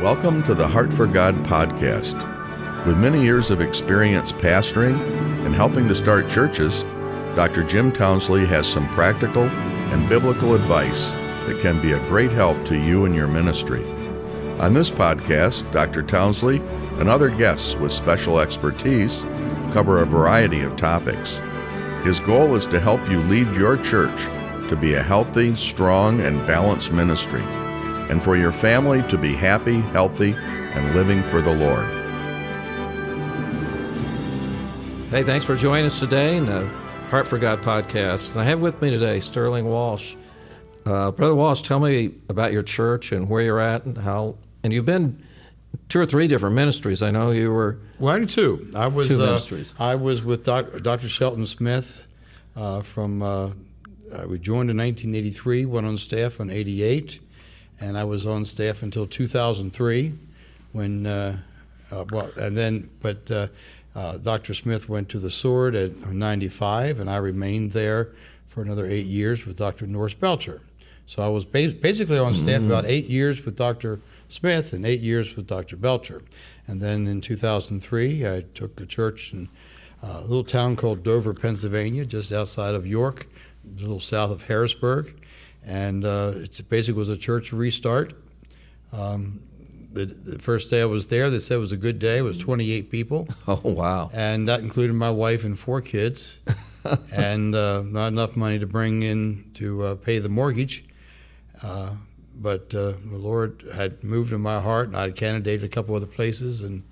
Welcome to the Heart for God podcast. With many years of experience pastoring and helping to start churches, Dr. Jim Townsley has some practical and biblical advice that can be a great help to you and your ministry. On this podcast, Dr. Townsley and other guests with special expertise cover a variety of topics. His goal is to help you lead your church to be a healthy, strong, and balanced ministry, and for your family to be happy, healthy, and living for the Lord. Hey, thanks for joining us today in the Heart for God podcast. And I have with me today Sterling Walsh. Brother Walsh, tell me about your church and where you're at and how. And you've been 2 or 3 different ministries. I know you were. Well, I did 2. I was 2 ministries. I was with Dr. Shelton Smith we joined in 1983, went on staff in 88, and I was on staff until 2003 when, Dr. Smith went to the Sword at 95, and I remained there for another 8 years with Dr. Norris Belcher. So I was basically on staff about 8 years with Dr. Smith and 8 years with Dr. Belcher. And then in 2003, I took a church in a little town called Dover, Pennsylvania, just outside of York, a little south of Harrisburg. And it basically was a church restart. The first day I was there, they said it was a good day. It was 28 people. Oh, wow. And that included my wife and 4 kids. And not enough money to bring in to pay the mortgage. But the Lord had moved in my heart, and I had candidated a couple other places, and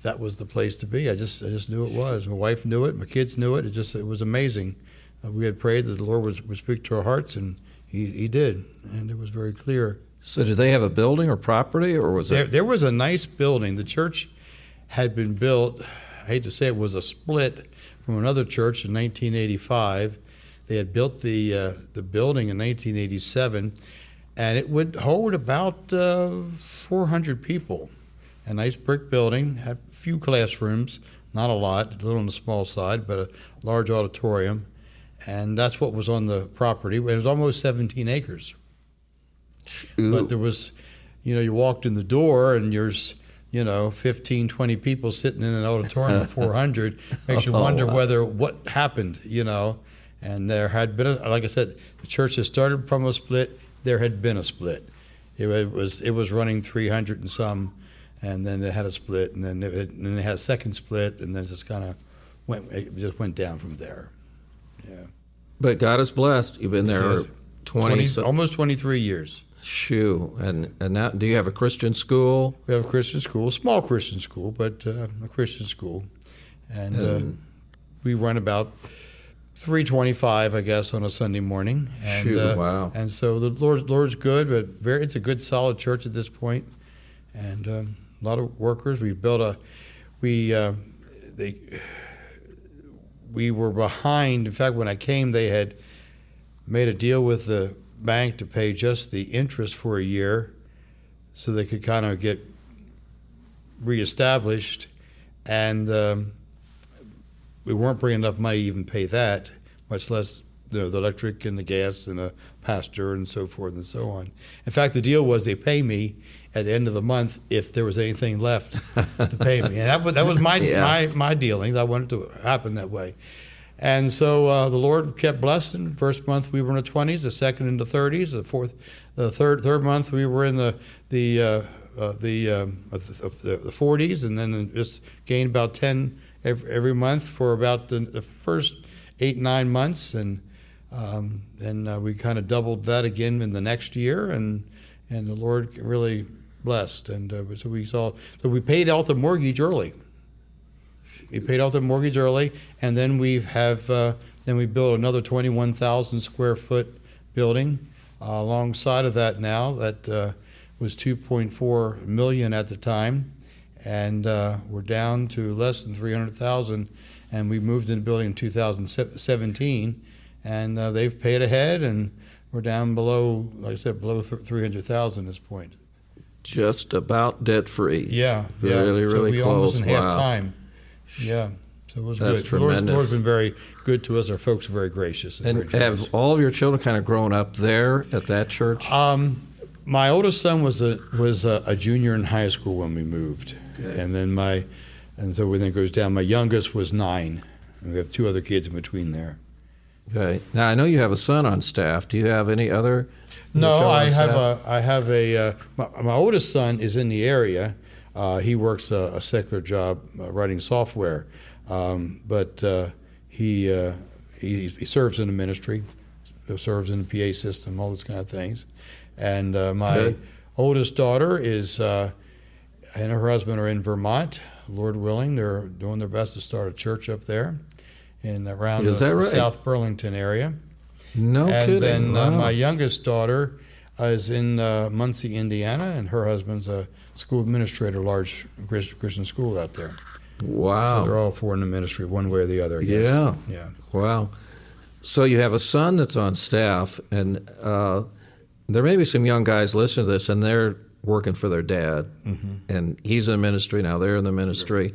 that was the place to be. I just knew it was. My wife knew it. My kids knew it. It was amazing. We had prayed that the Lord would speak to our hearts, and He did, and it was very clear. So did they have a building or property, or was it? There was a nice building. The church had been built, I hate to say it was a split from another church in 1985. They had built the building in 1987, and it would hold about 400 people. A nice brick building, had a few classrooms, not a lot, a little on the small side, but a large auditorium. And that's what was on the property. It was almost 17 acres. Ooh. But there was, you walked in the door and there's, 15, 20 people sitting in an auditorium of 400. Makes you wonder what happened, And there had been, like I said, the church had started from a split. There had been a split. It was running 300 and some, and then it had a split, and then it had a second split, and then it went down from there. Yeah. But God is blessed. You've been there 20 almost 23 years. Shoo. And now, do you have a Christian school? We have a Christian school, a small Christian school, but a Christian school. And we run about 3:25, I guess, on a Sunday morning. And, Shoo, wow. And so the Lord's good, but it's a good, solid church at this point. And a lot of workers. We built we were behind. In fact, when I came, they had made a deal with the bank to pay just the interest for a year so they could kind of get reestablished. And we weren't bringing enough money to even pay that, much less the electric and the gas and a pastor and so forth and so on. In fact, the deal was they pay me at the end of the month if there was anything left to pay me. And that was my dealing. I wanted to happen that way. And so the Lord kept blessing. First month we were in the 20s, the second in the 30s, the third month we were in the 40s, and then just gained about 10 every month for about the first 8-9 months, and then we kind of doubled that again in the next year, and the Lord really blessed, and so we paid out the mortgage early. We paid off the mortgage early, and then we built another 21,000 square foot building alongside of that now. That was $2.4 million at the time, and we're down to less than 300,000. And we moved into the building in 2017, and they've paid ahead, and we're down below, like I said, below 300,000 at this point. Just about debt free. Yeah. Really, so really we close. Almost in Wow. half time. Yeah. So it was That's good. tremendous. The Lord's been very good to us. Our folks are very gracious. And have all of your children kind of grown up there at that church? My oldest son was a junior in high school when we moved, Okay. and so when it goes down, my youngest was 9, and we have 2 other kids in between there. Okay. Now I know you have a son on staff. Do you have any other? No, children I have my oldest son is in the area. He works a secular job writing software, but he serves in the ministry, serves in the PA system, all those kind of things. And my Okay. oldest daughter and her husband are in Vermont. Lord willing, they're doing their best to start a church up there in around Is the that right? South Burlington area. No And kidding. then Wow. my youngest daughter is in Muncie, Indiana, and her husband's a school administrator, large Christian school out there. Wow. So they're all 4 in the ministry, one way or the other. I guess. Yeah. Yeah. Wow. So you have a son that's on staff, and there may be some young guys listening to this, and they're working for their dad, and he's in ministry now. They're in the ministry.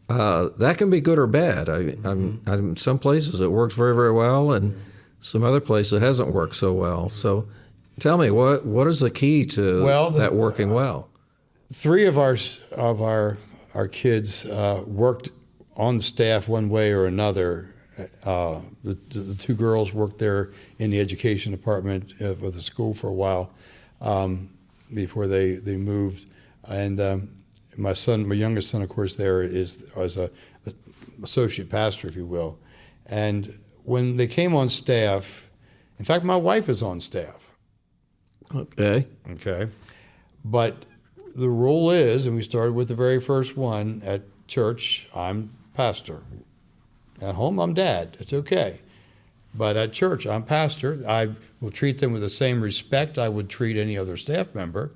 That can be good or bad. I'm some places it works very, very well, and some other places it hasn't worked so well. So, tell me, what is the key to that working well? 3 of our kids worked on the staff one way or another. The 2 girls worked there in the education department of the school for a while before they moved, and my youngest son, of course, there was a associate pastor, if you will. And when they came on staff, in fact, my wife is on staff. Okay. Okay, but the rule is, and we started with the very first one at church, I'm pastor. At home, I'm dad. It's okay. But at church, I'm pastor. I will treat them with the same respect I would treat any other staff member,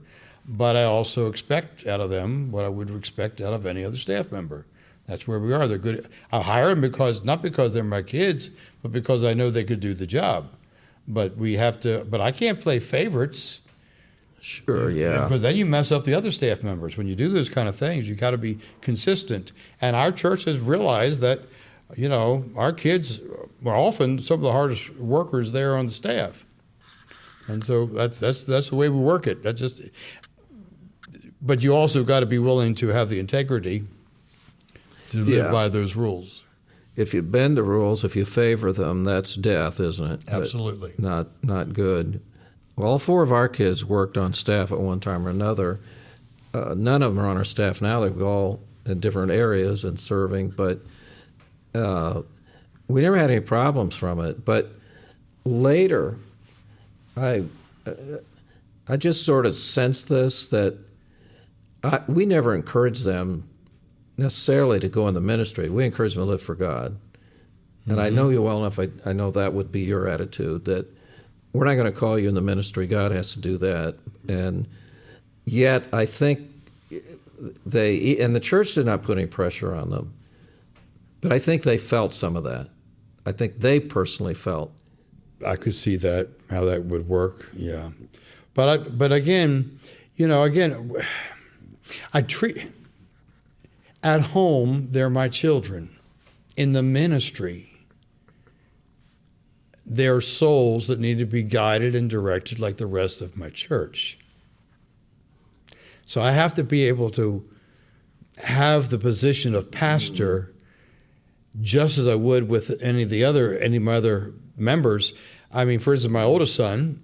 but I also expect out of them what I would expect out of any other staff member. That's where we are. They're good. I hire them not because they're my kids, but because I know they could do the job. But I can't play favorites. Sure, yeah. Because then you mess up the other staff members. When you do those kind of things, you got to be consistent. And our church has realized that, our kids are often some of the hardest workers there on the staff. And so that's the way we work it. But you also got to be willing to have the integrity to live by those rules. If you bend the rules, if you favor them, that's death, isn't it? Absolutely. But not good. Well, all 4 of our kids worked on staff at one time or another. None of them are on our staff now. They've all in different areas and serving, but we never had any problems from it. But later, I just sort of sensed this, that we never encouraged them necessarily to go in the ministry. We encouraged them to live for God. And I know you well enough, I know that would be your attitude, that we're not going to call you in the ministry. God has to do that. And yet I think and the church did not put any pressure on them, but I think they felt some of that. I think they personally felt. I could see that, how that would work, yeah. But again, I treat, at home, they're my children. In the ministry, they're souls that need to be guided and directed like the rest of my church. So I have to be able to have the position of pastor just as I would with any of my other members. I mean, for instance, my oldest son,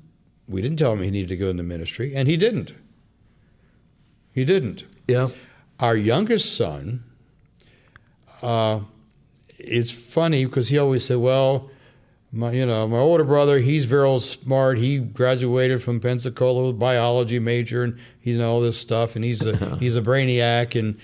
we didn't tell him he needed to go into ministry, and he didn't. He didn't. Yeah. Our youngest son is funny because he always said, well, my older brother, he's very smart. He graduated from Pensacola with a biology major and all this stuff, and he's a brainiac. And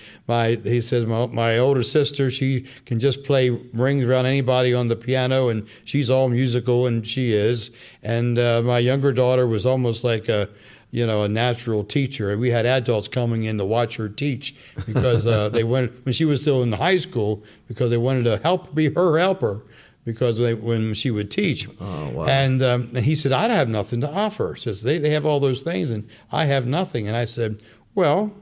he says my older sister, she can just play rings around anybody on the piano, and she's all musical, and she is. And my younger daughter was almost like a natural teacher. We had adults coming in to watch her teach because they wanted, when she was still in high school, because they wanted to be her helper. Because when she would teach. Oh, wow. And he said, I have nothing to offer. Says they have all those things and I have nothing. And I said, well,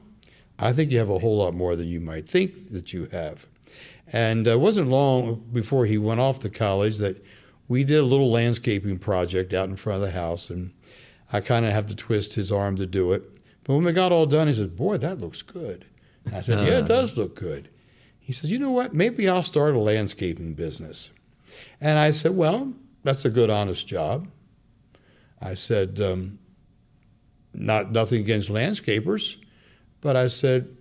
I think you have a whole lot more than you might think that you have. And it wasn't long before he went off to college that we did a little landscaping project out in front of the house. And I kind of have to twist his arm to do it. But when we got all done, he said, "Boy, that looks good." I said, "Yeah, it does look good." He said, "You know what? Maybe I'll start a landscaping business." And I said, "Well, that's a good, honest job." I said, nothing against landscapers, but I said,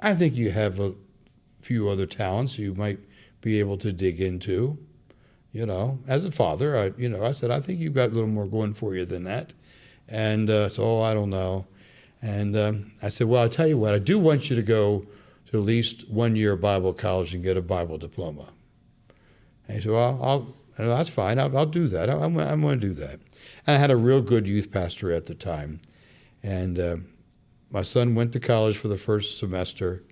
"I think you have a few other talents you might be able to dig into." You know, as a father, I said, "I think you've got a little more going for you than that." And so, I don't know. And I said, "Well, I'll tell you what, I do want you to go to at least 1 year of Bible college and get a Bible diploma." And he said, "Well, that's fine. I'll do that. I'm going to do that." And I had a real good youth pastor at the time. And my son went to college for the first semester.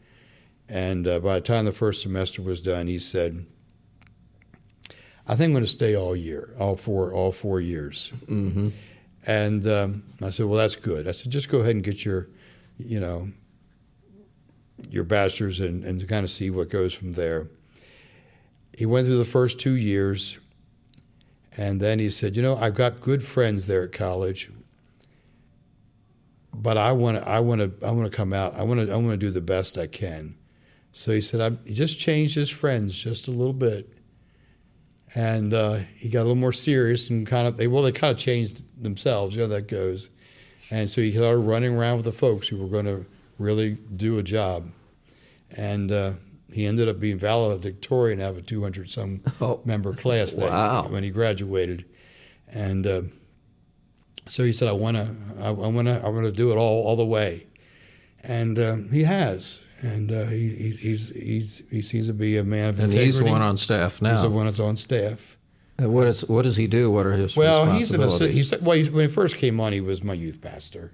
And by the time the first semester was done, he said, "I think I'm going to stay all year, all four years." Mm-hmm. And I said, "Well, that's good." I said, "Just go ahead and get your bachelor's and to kind of see what goes from there." He went through the first 2 years, and then he said, "I've got good friends there at college, but I want to come out. I want to do the best I can." So he said, he just changed his friends just a little bit. And he got a little more serious and they kind of changed themselves, how that goes. And so he started running around with the folks who were going to really do a job. And he ended up being valedictorian out of a 200-some member class when he graduated. And so he said, I want to do it all the way. And he has. And he seems to be a man of integrity. And he's the one on staff now. He's the one that's on staff. And what does he do? What are his responsibilities? When he first came on, he was my youth pastor.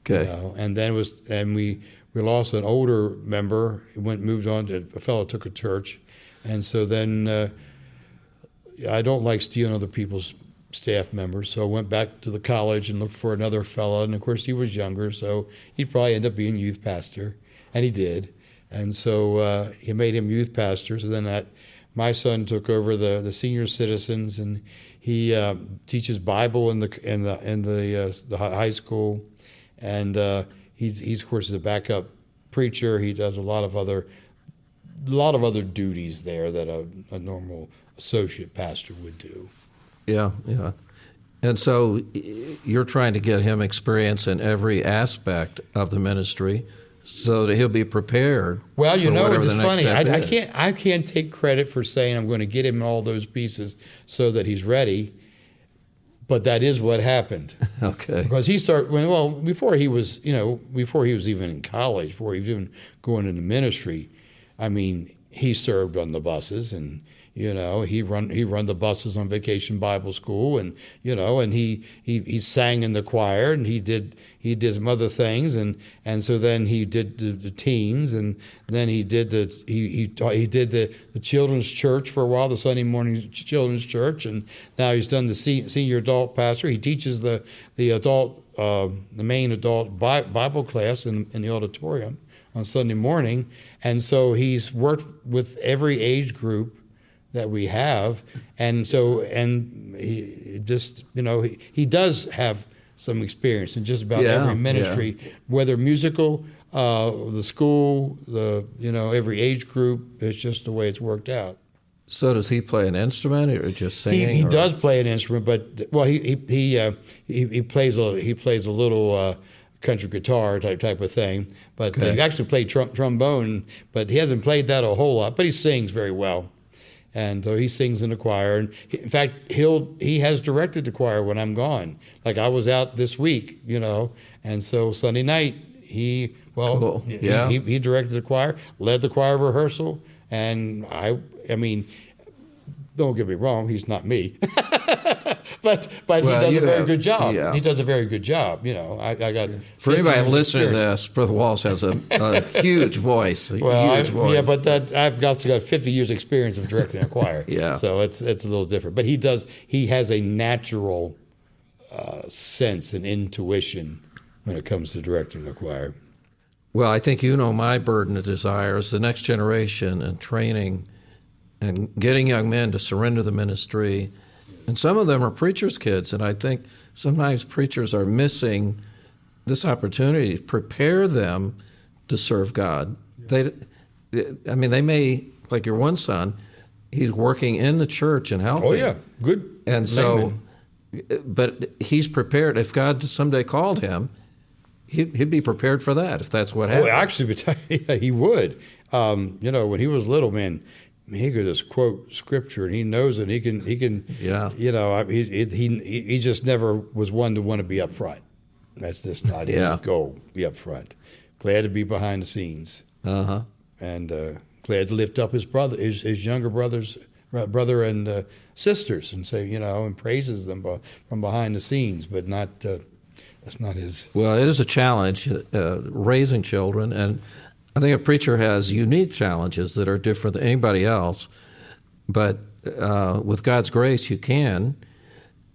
Okay. And then we lost an older member. He moved on to a fellow took a church, and so then I don't like stealing other people's staff members, so I went back to the college and looked for another fellow. And of course, he was younger, so he'd probably end up being youth pastor. And he did. And so he made him youth pastor. So then my son took over the senior citizens, and he teaches Bible in the high school. And he's of course a backup preacher. He does a lot of other duties there that a normal associate pastor would do. Yeah. And so you're trying to get him experience in every aspect of the ministry, so that he'll be prepared. Well, it's just funny. I can't take credit for saying I'm going to get him all those pieces so that he's ready, but that is what happened. Okay. Because he started before he was even in college, before he was even going into ministry. I mean, he served on the buses, and he run the buses on Vacation Bible School, and and he sang in the choir, and he did some other things, and so then he did the teens, and then he did the children's church for a while, the Sunday morning children's church, and now he's done the senior adult pastor. He teaches the main adult Bible class in the auditorium on Sunday morning, and so he's worked with every age group that we have, and he just he does have some experience in just about every ministry, whether musical, the school, every age group. It's just the way it's worked out. So does he play an instrument or just singing? He does play an instrument, but he plays a little country guitar type of thing. But he actually played trombone, but he hasn't played that a whole lot. But he sings very well. And so he sings in the choir, and in fact, he has directed the choir when I'm gone. Like I was out this week, and so Sunday night he directed the choir, led the choir rehearsal, and I mean, don't get me wrong, he's not me, but he does a very good job. Yeah. He does a very good job. I got for anybody listening to this, Brother Walsh has a huge voice. Huge voice. Yeah, but I've also got 50 years experience of directing a choir. Yeah, so it's a little different. But he has a natural sense and intuition when it comes to directing a choir. Well, I think my burden of desire is the next generation and training and getting young men to surrender the ministry And some of them are preachers' kids, and I think sometimes preachers are missing this opportunity to prepare them to serve God. They may, like your one son, he's working in the church and helping. Oh, yeah, good. And so, but he's prepared. If God someday called him, he'd be prepared for that, if that's what happened. Oh, actually, he would. When he was little, man, he could just quote scripture, and he knows it. He can. Yeah. He just never was one to want to be up front. That's just not his goal. Be up front. Glad to be behind the scenes. And glad to lift up his brother, his younger brother and sisters, and say, and praises them from behind the scenes, but not. That's not his. Well, it is a challenge raising children, and I think a preacher has unique challenges that are different than anybody else. But with God's grace, you can.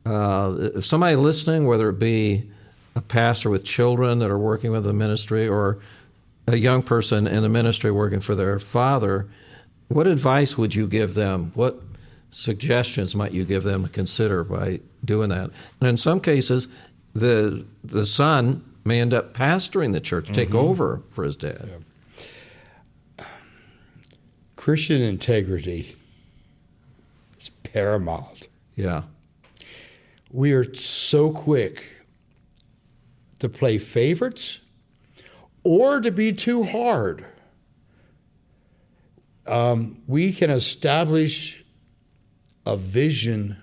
If somebody listening, whether it be a pastor with children that are working with the ministry or a young person in the ministry working for their father, what advice would you give them? What suggestions might you give them to consider by doing that? And in some cases, the son may end up pastoring the church, take over for his dad. Yeah. Christian integrity is paramount. Yeah. We are so quick to play favorites or to be too hard. We can establish a vision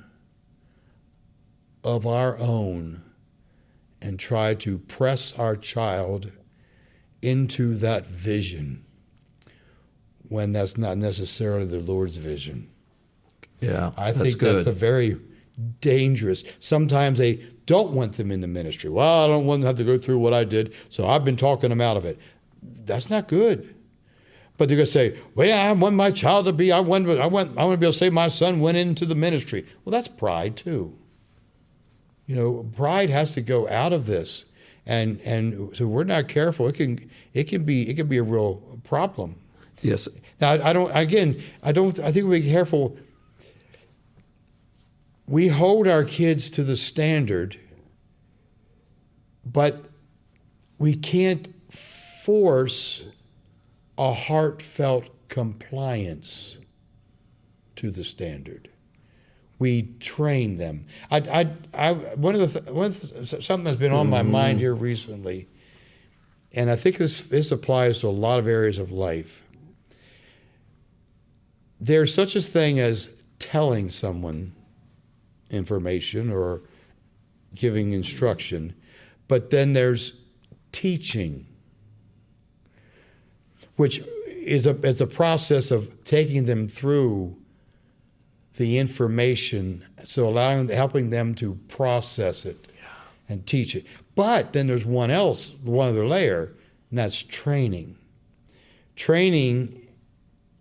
of our own and try to press our child into that vision when that's not necessarily the Lord's vision. Yeah, I think that's a very dangerous. Sometimes they don't want them in the ministry. Well, I don't want them to have to go through what I did, so I've been talking them out of it. That's not good. But they're going to say, well, I want my child to be, I want to be able to say my son went into the ministry. Well, that's pride too. Pride has to go out of this. And so we're not careful. It can be a real problem. Yes. Now, I think we be careful. We hold our kids to the standard, but we can't force a heartfelt compliance to the standard. We train them. Something that's been on my mind here recently, and I think this applies to a lot of areas of life. There's such a thing as telling someone information or giving instruction, but then there's teaching, which is a process of taking them through the information, so helping them to process it and teach it. But then there's one other layer, and that's training. Training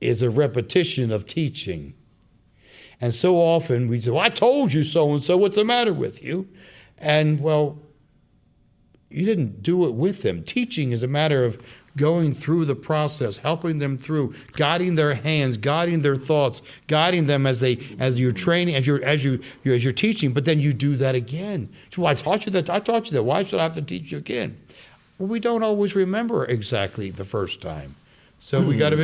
is a repetition of teaching. And so often we say, well, I told you so-and-so, what's the matter with you? And, well, you didn't do it with them. Teaching is a matter of going through the process, helping them through, guiding their hands, guiding their thoughts, guiding them as you're training, as you're teaching. But then you do that again. So, well, I taught you that. Why should I have to teach you again? Well, we don't always remember exactly the first time. So we got to be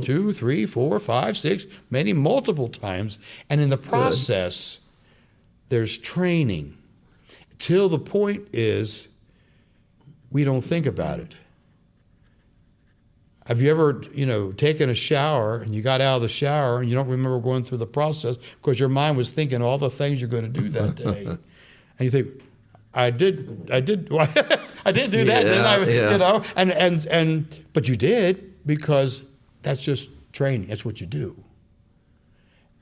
2, 3, 4, 5, 6, many multiple times. And in the process, there's training. Till the point is we don't think about it. Have you ever, taken a shower and you got out of the shower and you don't remember going through the process because your mind was thinking all the things you're going to do that day, and you think, I did do that, but you did because that's just training. That's what you do.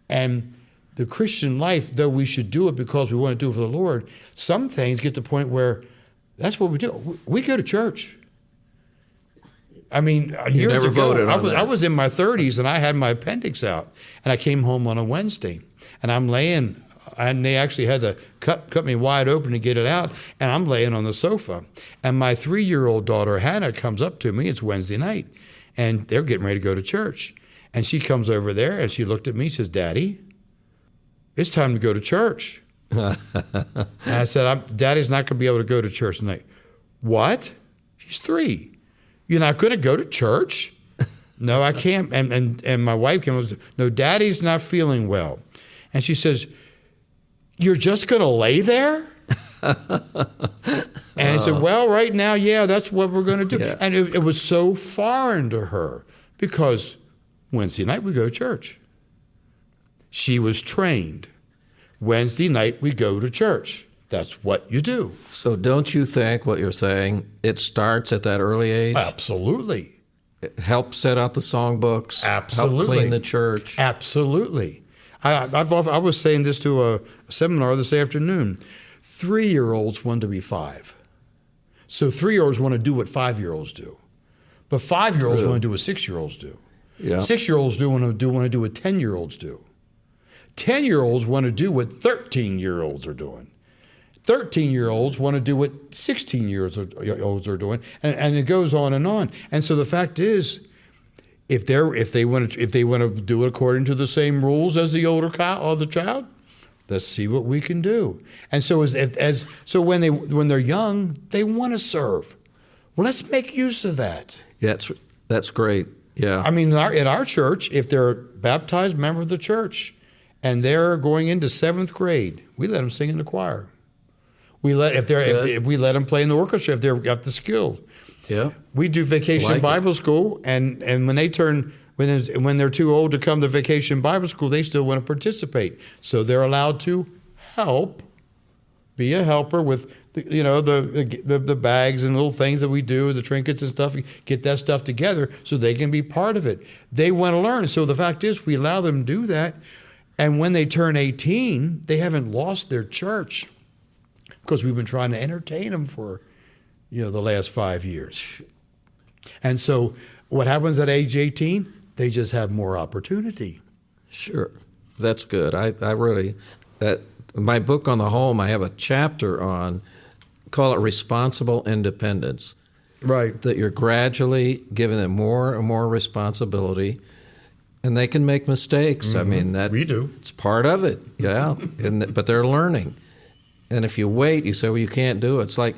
And the Christian life, though we should do it because we want to do it for the Lord, some things get to the point where that's what we do. We go to church. I mean, years ago, I was in my 30s and I had my appendix out, and I came home on a Wednesday, and I'm laying, and they actually had to cut me wide open to get it out, and I'm laying on the sofa, and my 3-year-old daughter Hannah comes up to me. It's Wednesday night, and they're getting ready to go to church, and she comes over there and she looked at me and says, "Daddy, it's time to go to church. And I said, Daddy's not going to be able to go to church tonight. What? He's 3. You're not going to go to church? No, I can't. And my wife came and was, no, Daddy's not feeling well. And she says, you're just going to lay there? And I said, well, right now, yeah, that's what we're going to do. Yeah. And it was so foreign to her because Wednesday night we go to church. She was trained. Wednesday night we go to church. That's what you do. So don't you think what you're saying, it starts at that early age? Absolutely. Help set out the songbooks. Absolutely. Help clean the church. Absolutely. I was saying this to a seminar this afternoon. 3-year-olds want to be 5. So 3-year-olds want to do what 5-year-olds do. But 5-year-olds want to do what 6-year-olds do. Yeah. 6-year-olds want to do what 10-year-olds do. 10-year-olds want to do what 13-year-olds are doing. 13-year-olds want to do what 16-year-olds are doing, and it goes on and on. And so the fact is, if they want to do it according to the same rules as the older child, let's see what we can do. And so so when they're young, they want to serve. Well, let's make use of that. Yeah, that's great. Yeah. I mean, in our church, if they're a baptized member of the church and they're going into 7th grade, we let them sing in the choir. We let them play in the orchestra if they've got the skill. Yeah. We do vacation Bible school, and when they're too old to come to vacation Bible school, they still want to participate. So they're allowed to help, be a helper with the bags and little things that we do, the trinkets and stuff, get that stuff together so they can be part of it. They want to learn. So the fact is, we allow them to do that, and when they turn 18, they haven't lost their church because we've been trying to entertain them for the last 5 years. And so what happens at age 18? They just have more opportunity. Sure. That's good. I really, my book on the home, I have a chapter on, call it responsible independence. Right. That you're gradually giving them more and more responsibility, and they can make mistakes. Mm-hmm. I mean, we do. It's part of it. Yeah. But they're learning. And if you wait, you say, well, you can't do it. It's like,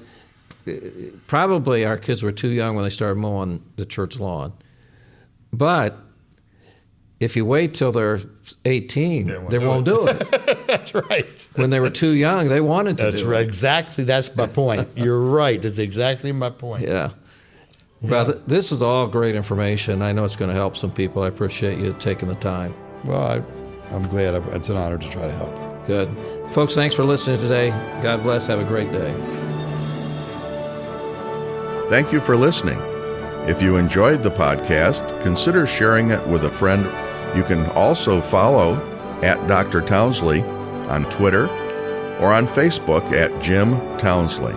probably our kids were too young when they started mowing the church lawn. But if you wait till they're 18, they won't do it. That's right. When they were too young, they wanted to do it. That's right. Exactly. That's my point. You're right. That's exactly my point. Yeah. Well, this is all great information. I know it's going to help some people. I appreciate you taking the time. Well, I'm glad. It's an honor to try to help. Good. Folks, thanks for listening today. God bless. Have a great day. Thank you for listening. If you enjoyed the podcast, consider sharing it with a friend. You can also follow at Dr. Townsley on Twitter or on Facebook at Jim Townsley.